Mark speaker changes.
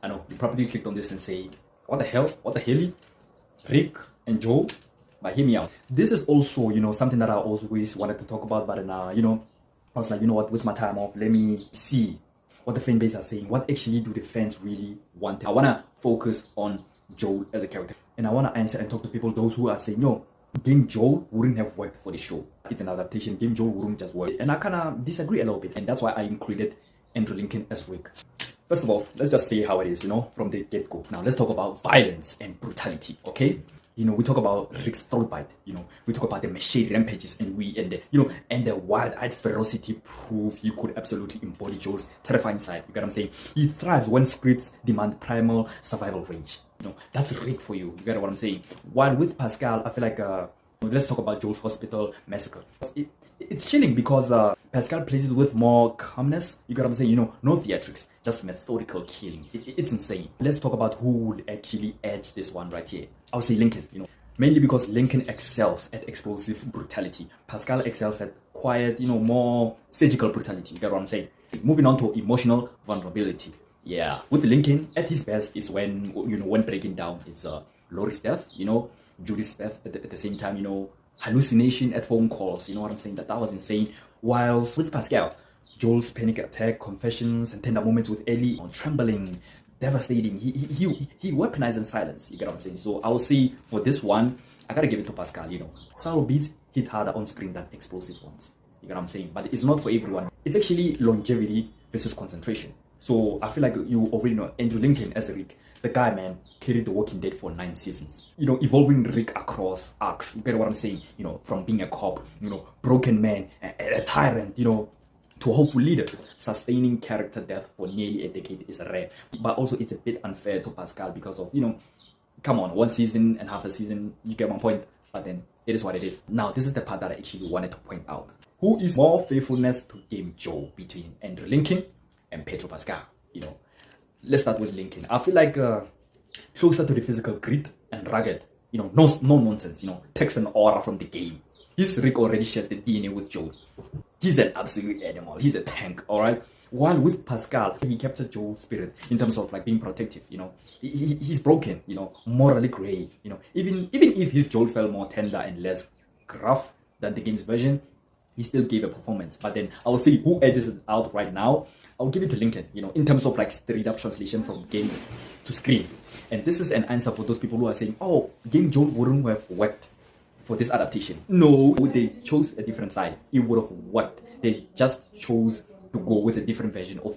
Speaker 1: I know you probably clicked on this and say, what the hell? What the hell? Rick and Joe? But hear me out. This is also, something that I always wanted to talk about, but now, I was like, you know what, with my time off, let me see what the fan base are saying. What actually do the fans really want? I want to focus on Joel as a character. And I want to answer and talk to people, those who are saying, no, Game Joel wouldn't have worked for the show. It's an adaptation. Game Joel wouldn't just work. And I kind of disagree a little bit. And that's why I included Andrew Lincoln as Rick. First of all, let's just say how it is, from the get-go. Now, let's talk about violence and brutality, okay? We talk about Rick's throat bite, we talk about the machete rampages and the wild-eyed ferocity prove he could absolutely embody Joel's terrifying side. You get what I'm saying? He thrives when scripts demand primal survival rage. That's Rick for you. You get what I'm saying? While with Pascal, I feel like, let's talk about Joel's hospital massacre. It's chilling because Pascal plays it with more calmness. You get what I'm saying? No theatrics, just methodical killing. It's insane. Let's talk about who would actually edge this one right here. I'll say Lincoln, mainly because Lincoln excels at explosive brutality. Pascal excels at quiet, more surgical brutality. You get what I'm saying? Moving on to emotional vulnerability. Yeah, with Lincoln, at his best is when, when breaking down. It's Lori's death, Judy's death at the same time, hallucination at phone calls. You know what I'm saying? That was insane. Whilst with Pascal, Joel's panic attack, confessions, and tender moments with Ellie, trembling, devastating. He weaponized in silence. You get what I'm saying? So I will say for this one, I gotta give it to Pascal. Subtle beats hit harder on screen than explosive ones. You get what I'm saying? But it's not for everyone. It's actually longevity versus concentration. So I feel like you already know Andrew Lincoln as Rick. The guy, man, carried The Walking Dead for 9 seasons. Evolving Rick across arcs. You get what I'm saying? From being a cop, broken man, a tyrant, to a hopeful leader. Sustaining character depth for nearly a decade is rare. But also it's a bit unfair to Pascal because of, come on, 1 season and half a season, you get my point. But then it is what it is. Now, this is the part that I actually wanted to point out. Who is more faithfulness to Game Joe between Andrew Lincoln and Pedro Pascal? Let's start with Lincoln. I feel like closer to the physical grit and rugged, no nonsense, text and aura from the game. His Rick already shares the DNA with Joel. He's an absolute animal. He's a tank, all right? While with Pascal, he captured Joel's spirit in terms of like being protective, he's broken, morally gray, even if his Joel felt more tender and less gruff than the game's version, he still gave a performance. But then I will say who edges it out right now. I'll give it to Lincoln, in terms of like straight up translation from game to screen. And this is an answer for those people who are saying, oh, Game Joel wouldn't have worked for this adaptation. No, they chose a different side. It would have worked. They just chose to go with a different version of Joel.